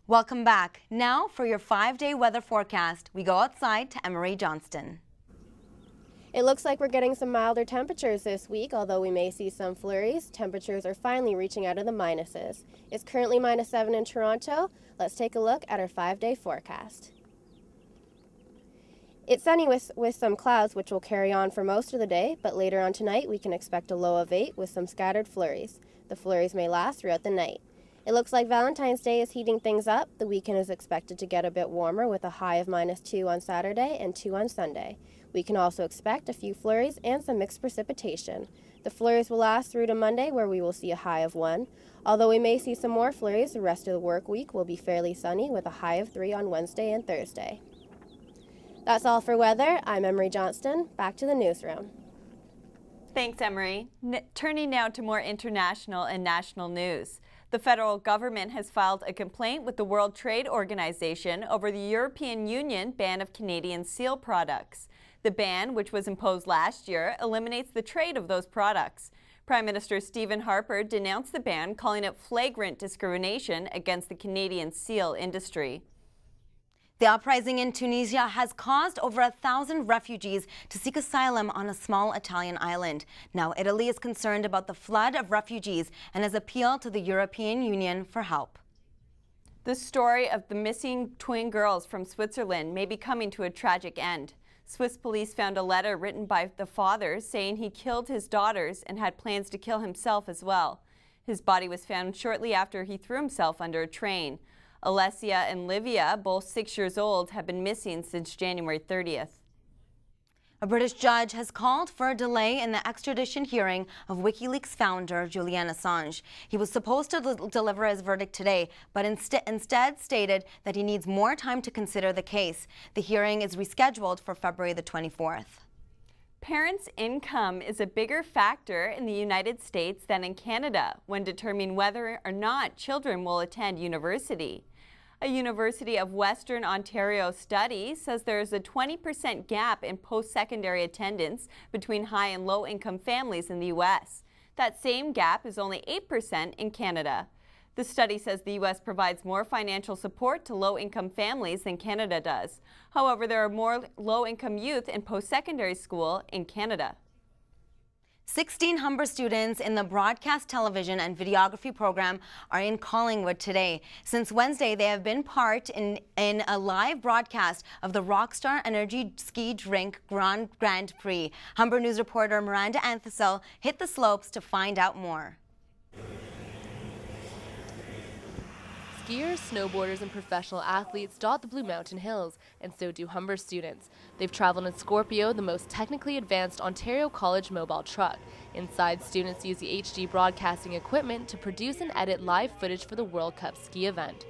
Welcome back. Now for your 5-day weather forecast, we go outside to Emery Johnston. It looks like we're getting some milder temperatures this week, although we may see some flurries. Temperatures are finally reaching out of the minuses. It's currently -7 in Toronto. Let's take a look at our 5-day forecast. It's sunny with some clouds, which will carry on for most of the day, but later on tonight we can expect a low of 8 with some scattered flurries. The flurries may last throughout the night. It looks like Valentine's Day is heating things up. The weekend is expected to get a bit warmer with a high of -2 on Saturday and 2 on Sunday. We can also expect a few flurries and some mixed precipitation. The flurries will last through to Monday, where we will see a high of 1. Although we may see some more flurries, the rest of the work week will be fairly sunny with a high of 3 on Wednesday and Thursday. That's all for weather. I'm Emery Johnston. Back to the newsroom. Thanks, Emery. Turning now to more international and national news. The federal government has filed a complaint with the World Trade Organization over the European Union ban of Canadian seal products. The ban, which was imposed last year, eliminates the trade of those products. Prime Minister Stephen Harper denounced the ban, calling it flagrant discrimination against the Canadian seal industry. The uprising in Tunisia has caused over 1,000 refugees to seek asylum on a small Italian island. Now Italy is concerned about the flood of refugees and has appealed to the European Union for help. The story of the missing twin girls from Switzerland may be coming to a tragic end. Swiss police found a letter written by the father saying he killed his daughters and had plans to kill himself as well. His body was found shortly after he threw himself under a train. Alessia and Livia, both 6 years old, have been missing since January 30th. A British judge has called for a delay in the extradition hearing of WikiLeaks founder Julian Assange. He was supposed to deliver his verdict today, but instead stated that he needs more time to consider the case. The hearing is rescheduled for February the 24th. Parents' income is a bigger factor in the United States than in Canada when determining whether or not children will attend university. A University of Western Ontario study says there is a 20% gap in post-secondary attendance between high and low-income families in the U.S. That same gap is only 8% in Canada. The study says the U.S. provides more financial support to low-income families than Canada does. However, there are more low-income youth in post-secondary school in Canada. 16 Humber students in the broadcast television and videography program are in Collingwood today. Since Wednesday, they have been part in a live broadcast of the Rockstar Energy Ski Drink Grand Prix. Humber News reporter Miranda Anthesel hit the slopes to find out more. Skiers, snowboarders, and professional athletes dot the Blue Mountain Hills, and so do Humber students. They've traveled in Scorpio, the most technically advanced Ontario College mobile truck. Inside, students use the HD broadcasting equipment to produce and edit live footage for the World Cup ski event.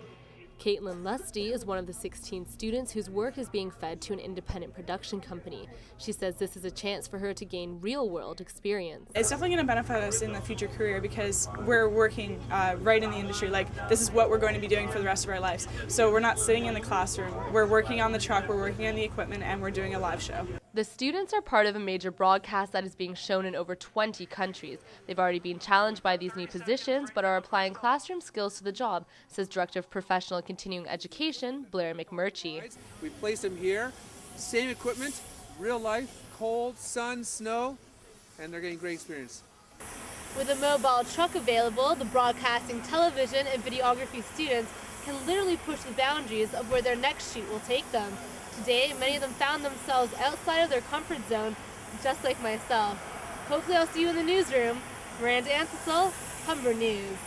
Caitlin Lusty is one of the 16 students whose work is being fed to an independent production company. She says this is a chance for her to gain real-world experience. It's definitely going to benefit us in the future career because we're working right in the industry. Like, this is what we're going to be doing for the rest of our lives. So we're not sitting in the classroom. We're working on the truck, we're working on the equipment, and we're doing a live show. The students are part of a major broadcast that is being shown in over 20 countries. They've already been challenged by these new positions, but are applying classroom skills to the job, says Director of Professional Continuing Education, Blair McMurchie. We place them here, same equipment, real life, cold, sun, snow, and they're getting great experience. With a mobile truck available, the broadcasting, television, and videography students can literally push the boundaries of where their next shoot will take them. Today, many of them found themselves outside of their comfort zone, just like myself. Hopefully I'll see you in the newsroom. Miranda Anthesel, Humber News.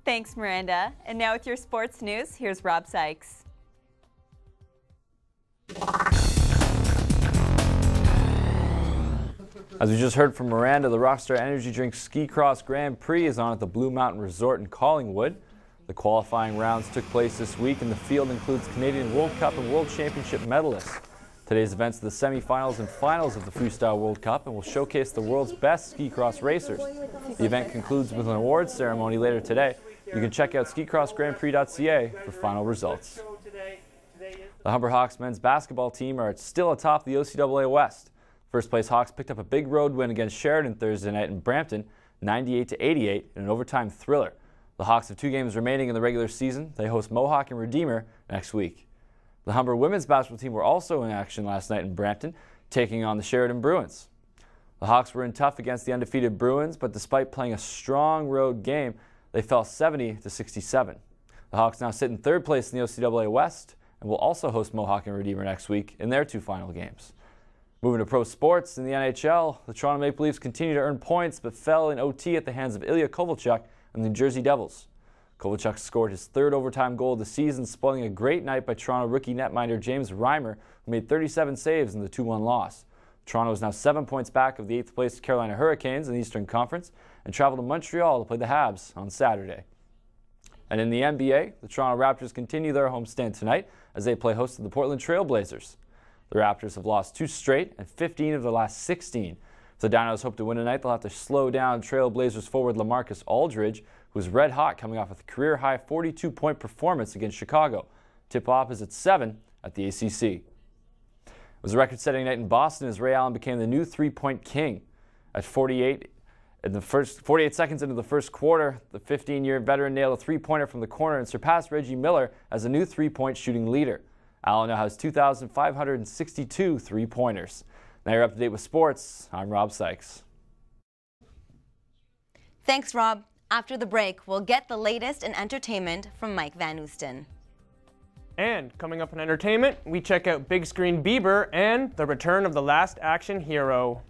Thanks, Miranda. And now with your sports news, here's Rob Sykes. As we just heard from Miranda, the Rockstar Energy Drink Ski Cross Grand Prix is on at the Blue Mountain Resort in Collingwood. The qualifying rounds took place this week, and the field includes Canadian World Cup and World Championship medalists. Today's events are the semi-finals and finals of the Freestyle World Cup and will showcase the world's best ski cross racers. The event concludes with an awards ceremony later today. You can check out skicrossgrandprix.ca for final results. The Humber Hawks men's basketball team are still atop the OCAA West. First place Hawks picked up a big road win against Sheridan Thursday night in Brampton. 98-88 in an overtime thriller. The Hawks have 2 games remaining in the regular season. They host Mohawk and Redeemer next week. The Humber women's basketball team were also in action last night in Brampton, taking on the Sheridan Bruins. The Hawks were in tough against the undefeated Bruins, but despite playing a strong road game, they fell 70-67. The Hawks now sit in 3rd place in the OCAA West and will also host Mohawk and Redeemer next week in their 2 final games. Moving to pro sports, in the NHL, the Toronto Maple Leafs continue to earn points but fell in OT at the hands of Ilya Kovalchuk and the New Jersey Devils. Kovalchuk scored his 3rd overtime goal of the season, spoiling a great night by Toronto rookie netminder James Reimer, who made 37 saves in the 2-1 loss. Toronto is now 7 points back of the 8th place Carolina Hurricanes in the Eastern Conference and travel to Montreal to play the Habs on Saturday. And in the NBA, the Toronto Raptors continue their homestand tonight as they play host to the Portland Trailblazers. The Raptors have lost 2 straight and 15 of their last 16. If the Dinos hope to win tonight, they'll have to slow down Trailblazers forward LaMarcus Aldridge, who is red hot coming off a career-high 42-point performance against Chicago. Tip-off is at 7 at the ACC. It was a record-setting night in Boston as Ray Allen became the new 3-point king. At 48 seconds into the first quarter, the 15-year veteran nailed a 3-pointer from the corner and surpassed Reggie Miller as a new 3-point shooting leader. Allen now has 2,562 3-pointers. Now you're up to date with sports. I'm Rob Sykes. Thanks, Rob. After the break, we'll get the latest in entertainment from Mike Van Oosten. And coming up in entertainment, we check out Big Screen Bieber and the return of the Last Action Hero.